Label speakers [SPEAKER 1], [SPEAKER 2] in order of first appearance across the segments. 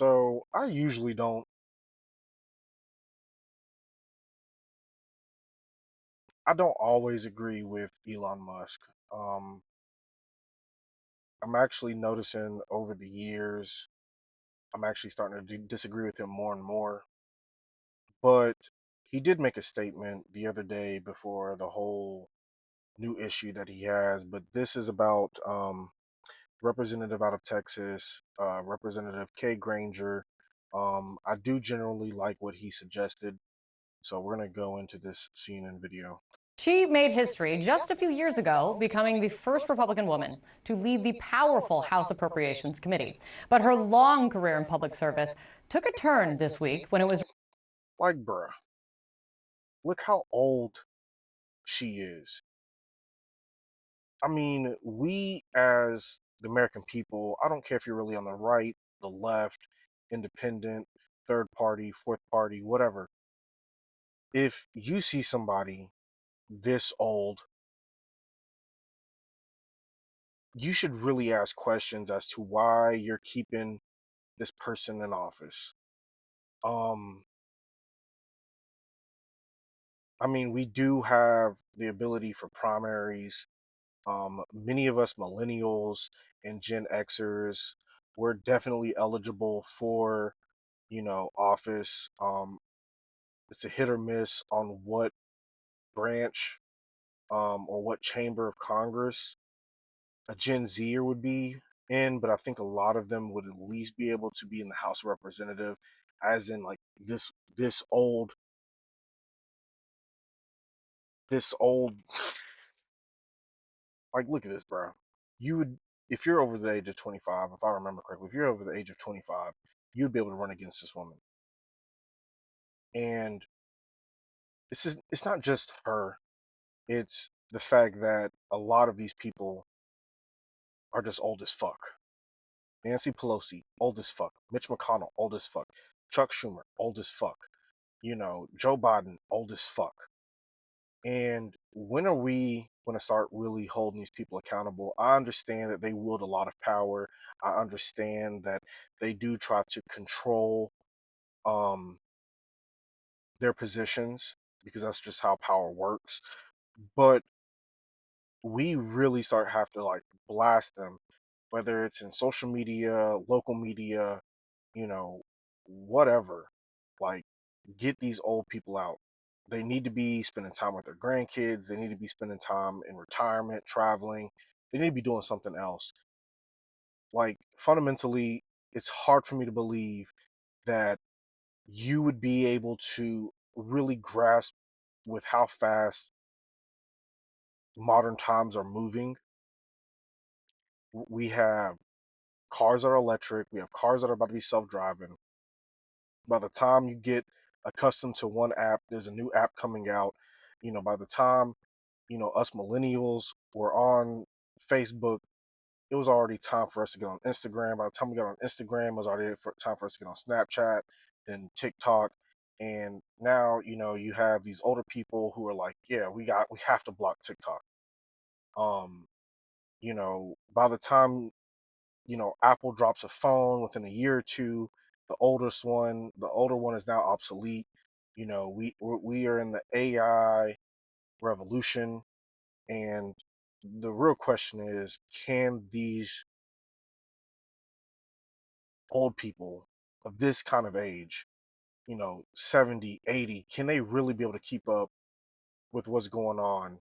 [SPEAKER 1] So I usually don't. I don't always agree with Elon Musk. Um, I'm actually noticing over the years, I'm actually starting to disagree with him more and more. But he did make a statement the other day before the whole new issue that he has. But this is about representative out of Texas, Representative Kay Granger. I do generally like what he suggested, so we're gonna go into this scene and video.
[SPEAKER 2] She made history just a few years ago, becoming the first Republican woman to lead the powerful House Appropriations Committee. But her long career in public service took a turn this week when it was
[SPEAKER 1] Like, bruh, look how old she is. I mean, we as the American people, I don't care if you're really on the right, the left, independent, third party, fourth party, whatever. If you see somebody this old, you should really ask questions as to why you're keeping this person in office. Um, I mean, we do have the ability for primaries. Many of us millennials and Gen Xers, we're definitely eligible for, office. It's a hit or miss on what branch or what chamber of Congress a Gen Zer would be in, but I think a lot of them would at least be able to be in the House of Representative, as in like this old this old like look at this, bro. You would if you're over the age of 25, if I remember correctly, if you're over the age of 25, you'd be able to run against this woman. And it's not just her, it's the fact that a lot of these people are just old as fuck. Nancy Pelosi, old as fuck. Mitch McConnell, old as fuck. Chuck Schumer, old as fuck. Joe Biden, old as fuck. And when are we going to start really holding these people accountable? I understand that they wield a lot of power. I understand that they do try to control um, their positions because that's just how power works. But we really start have to like blast them, whether it's in social media, local media, you know, whatever. Like, get these old people out. They need to be spending time with their grandkids. They need to be spending time in retirement, traveling. They need to be doing something else. Like, fundamentally, it's hard for me to believe that you would be able to really grasp with how fast modern times are moving. We have cars that are electric, we have cars that are about to be self driving. By the time you get accustomed to one app, there's a new app coming out. By the time, us millennials were on Facebook, it was already time for us to get on Instagram. By the time we got on Instagram, it was already time for us to get on Snapchat, then TikTok. And now, you have these older people who are like, yeah, we have to block TikTok. Um, by the time Apple drops a phone within a year or two. The older one is now obsolete. We are in the AI revolution, and the real question is, can these old people of this kind of age, 70, 80, can they really be able to keep up with what's going on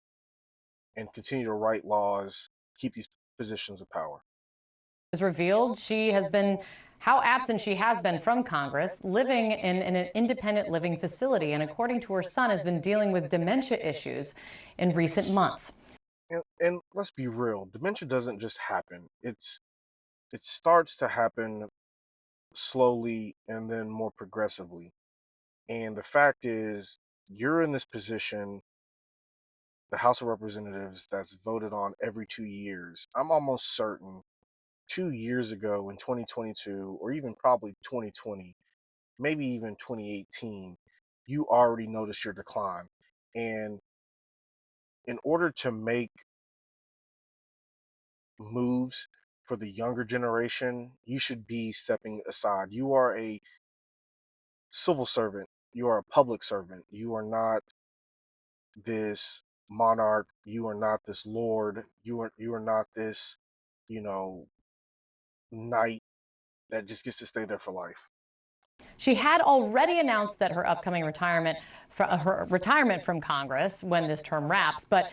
[SPEAKER 1] and continue to write laws, keep these positions of power?
[SPEAKER 2] revealed, she has been how absent she has been from Congress, living in an independent living facility, and according to her son, has been dealing with dementia issues in recent months.
[SPEAKER 1] And let's be real, dementia doesn't just happen. It starts to happen slowly and then more progressively. And the fact is, you're in this position, the House of Representatives, that's voted on every 2 years. I'm almost certain 2 years ago in 2022, or even probably 2020, maybe even 2018, you already noticed your decline. And in order to make moves for the younger generation, you should be stepping aside. You are a civil servant. You are a public servant. You are not this monarch. You are not this lord. You are not this, you know, knight that just gets to stay there for life.
[SPEAKER 2] She had already announced that her upcoming retirement from Congress when this term wraps, but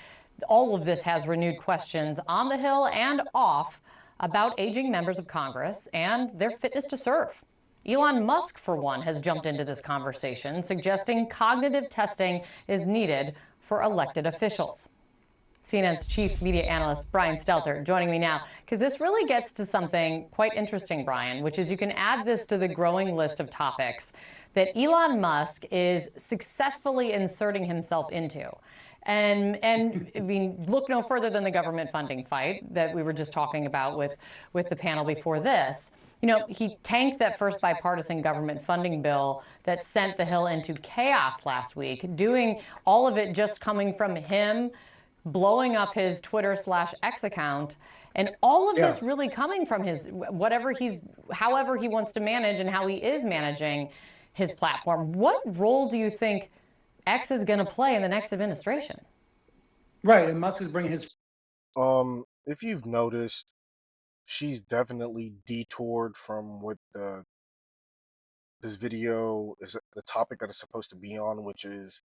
[SPEAKER 2] all of this has renewed questions on the Hill and off about aging members of Congress and their fitness to serve. Elon Musk, for one, has jumped into this conversation, suggesting cognitive testing is needed for elected officials. CNN's chief media analyst, Brian Stelter, joining me now, because this really gets to something quite interesting, Brian, which is you can add this to the growing list of topics that Elon Musk is successfully inserting himself into. And I mean, look no further than the government funding fight that we were just talking about with the panel before this. You know, he tanked that first bipartisan government funding bill that sent the Hill into chaos last week, doing all of it just coming from him blowing up his Twitter/X account, and all of this really coming from his however he wants to manage and how he is managing his platform. What role do you think X is going to play in the next administration?
[SPEAKER 3] Right, and Musk is bringing his
[SPEAKER 1] If you've noticed, she's definitely detoured from what this video is the topic that it's supposed to be on, which is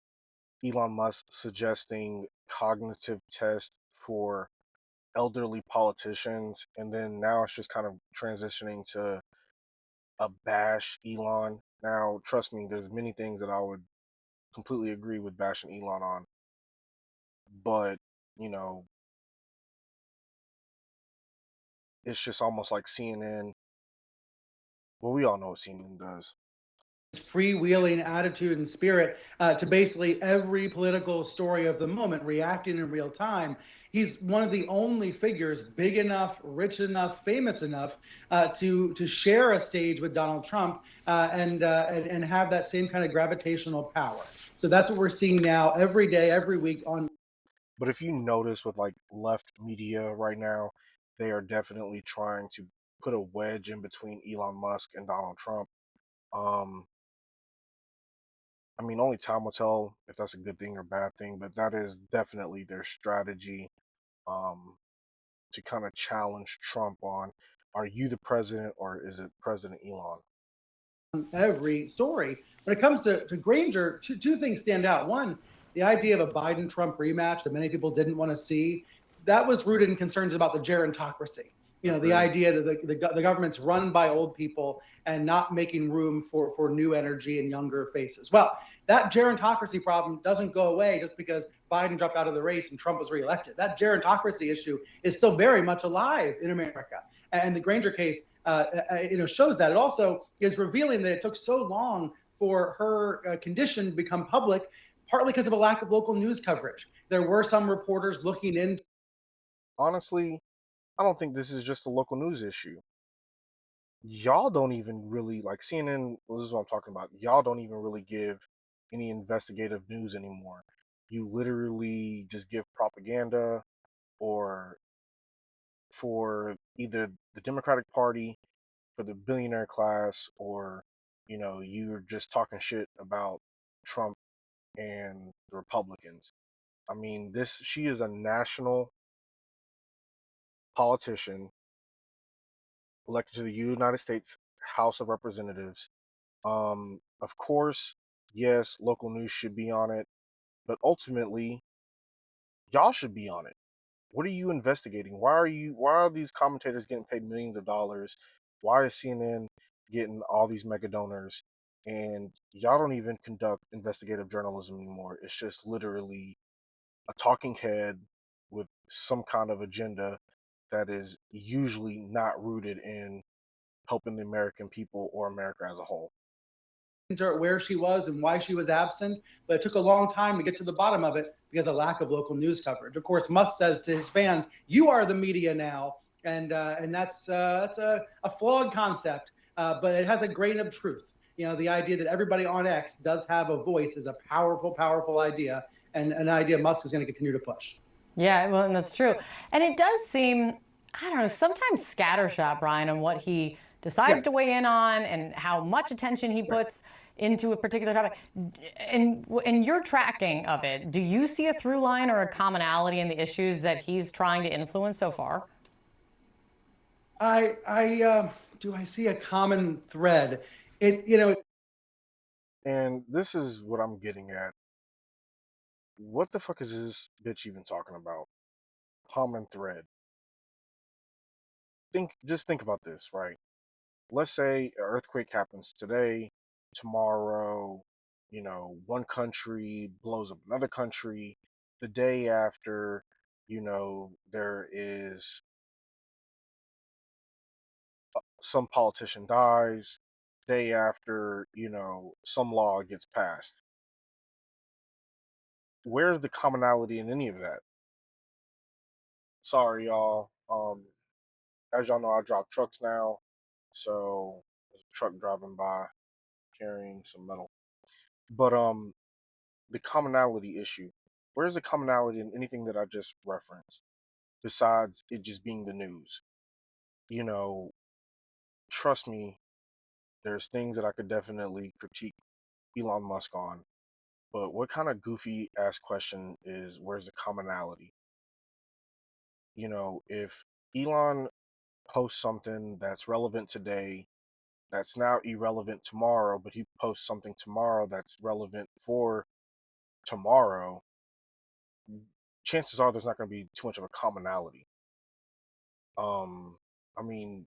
[SPEAKER 1] Elon Musk suggesting cognitive tests for elderly politicians, and then now it's just kind of transitioning to a bash Elon. Now, trust me, there's many things that I would completely agree with bashing Elon on, but you know, it's just almost like CNN. Well, we all know what CNN does.
[SPEAKER 3] freewheeling attitude and spirit to basically every political story of the moment, reacting in real time. He's one of the only figures big enough, rich enough, famous enough to share a stage with Donald Trump and have that same kind of gravitational power. So that's what we're seeing now every day, every week on.
[SPEAKER 1] But if you notice with like left media right now, they are definitely trying to put a wedge in between Elon Musk and Donald Trump. Um, I mean, only time will tell if that's a good thing or bad thing, but that is definitely their strategy um, to kind of challenge Trump on, are you the president or is it President Elon?
[SPEAKER 3] Every story. When it comes to Granger, two things stand out. One, the idea of a Biden Trump rematch that many people didn't want to see, that was rooted in concerns about the gerontocracy. You know, the
[SPEAKER 1] Agreed.
[SPEAKER 3] idea that the government's run by old people and not making room for new energy and younger faces. Well, that gerontocracy problem doesn't go away just because Biden dropped out of the race and Trump was reelected. That gerontocracy issue is still very much alive in America. And the Granger case shows that. It also is revealing that it took so long for her condition to become public, partly because of a lack of local news coverage. There were some reporters looking into.
[SPEAKER 1] Honestly, I don't think this is just a local news issue. Y'all don't even really like CNN. Well, this is what I'm talking about. Y'all don't even really give any investigative news anymore. You literally just give propaganda or for either the Democratic Party, for the billionaire class, or you're just talking shit about Trump and the Republicans. I mean, this she is a national politician elected to the United States House of Representatives. Of course, yes, local news should be on it, but ultimately, y'all should be on it. What are you investigating? Why are these commentators getting paid millions of dollars? Why is CNN getting all these mega donors? And y'all don't even conduct investigative journalism anymore. It's just literally a talking head with some kind of agenda that is usually not rooted in helping the American people or America as a whole.
[SPEAKER 3] Where she was and why she was absent, but it took a long time to get to the bottom of it because of lack of local news coverage. Of course, Musk says to his fans, "You are the media now," and that's a flawed concept, but it has a grain of truth. You know, the idea that everybody on X does have a voice is a powerful, powerful idea, and an idea Musk is going to continue to push.
[SPEAKER 2] Yeah, well, and that's true. And it does seem, I don't know, sometimes scattershot, Brian, on what he
[SPEAKER 3] Yeah,
[SPEAKER 2] decides to weigh in on and how much attention he
[SPEAKER 3] right.
[SPEAKER 2] puts into a particular topic. In your tracking of it, do you see a through line or a commonality in the issues that he's trying to influence so far?
[SPEAKER 3] Do I see a common thread? It.
[SPEAKER 1] And this is what I'm getting at. What the fuck is this bitch even talking about? Common thread. Just think about this, right? Let's say an earthquake happens today, tomorrow, one country blows up another country. The day after, there is some politician dies. Day after, some law gets passed. Where's the commonality in any of that? Sorry, y'all. As y'all know, I drive trucks now, so there's a truck driving by carrying some metal. But the commonality issue. Where's the commonality in anything that I just referenced, besides it just being the news? You know, trust me, there's things that I could definitely critique Elon Musk on. But what kind of goofy ass question is where's the commonality? If Elon posts something that's relevant today, that's now irrelevant tomorrow, but he posts something tomorrow that's relevant for tomorrow, chances are there's not going to be too much of a commonality. Um, I mean,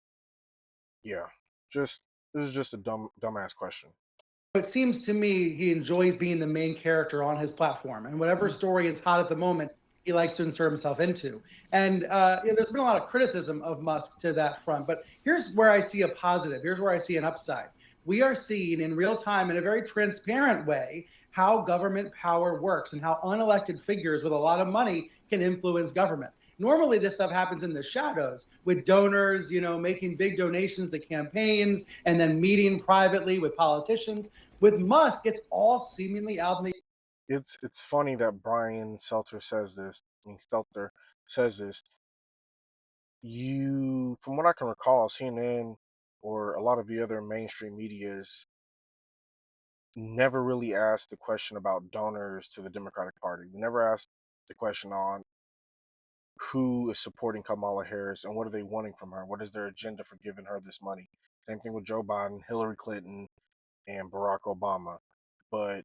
[SPEAKER 1] yeah, just this is just a dumbass question.
[SPEAKER 3] It seems to me he enjoys being the main character on his platform, and whatever story is hot at the moment, he likes to insert himself into. And there's been a lot of criticism of Musk to that front, but here's where I see a positive. Here's where I see an upside. We are seeing in real time, in a very transparent way, how government power works and how unelected figures with a lot of money can influence government. Normally, this stuff happens in the shadows with donors, making big donations to campaigns and then meeting privately with politicians. With Musk, it's all seemingly out in the.
[SPEAKER 1] It's funny that Brian Stelter says this. I mean, Stelter says this. From what I can recall, CNN or a lot of the other mainstream medias never really asked the question about donors to the Democratic Party. We never asked the question on who is supporting Kamala Harris and what are they wanting from her? What is their agenda for giving her this money? Same thing with Joe Biden, Hillary Clinton, and Barack Obama. But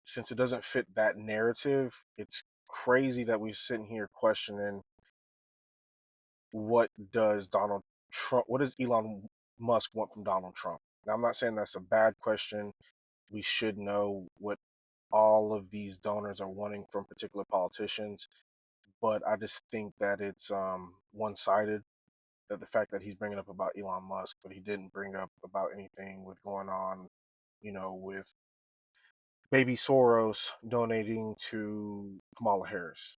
[SPEAKER 1] since it doesn't fit that narrative, it's crazy that we're sitting here questioning what does Elon Musk want from Donald Trump? Now, I'm not saying that's a bad question. We should know what all of these donors are wanting from particular politicians, but I just think that it's one-sided. That the fact that he's bringing up about Elon Musk, but he didn't bring up about anything with going on, with baby Soros donating to Kamala Harris.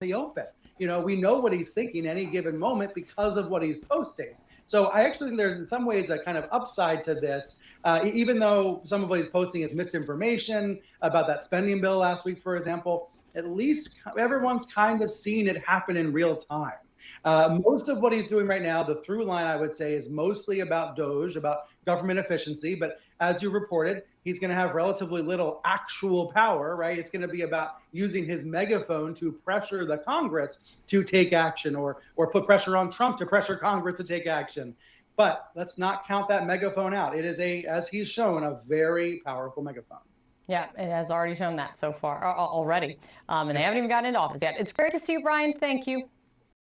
[SPEAKER 3] The open. We know what he's thinking any given moment because of what he's posting. So I actually think there's in some ways a kind of upside to this, even though some of what he's posting is misinformation about that spending bill last week, for example. At least everyone's kind of seeing it happen in real time. Most of what he's doing right now, the through line, I would say, is mostly about Doge, about government efficiency. But as you reported, he's going to have relatively little actual power, right? It's going to be about using his megaphone to pressure the Congress to take action or put pressure on Trump to pressure Congress to take action. But let's not count that megaphone out. It is as he's shown, a very powerful megaphone.
[SPEAKER 2] Yeah, it has already shown that so far already. And they haven't even gotten into office yet. It's great to see you, Brian. Thank you.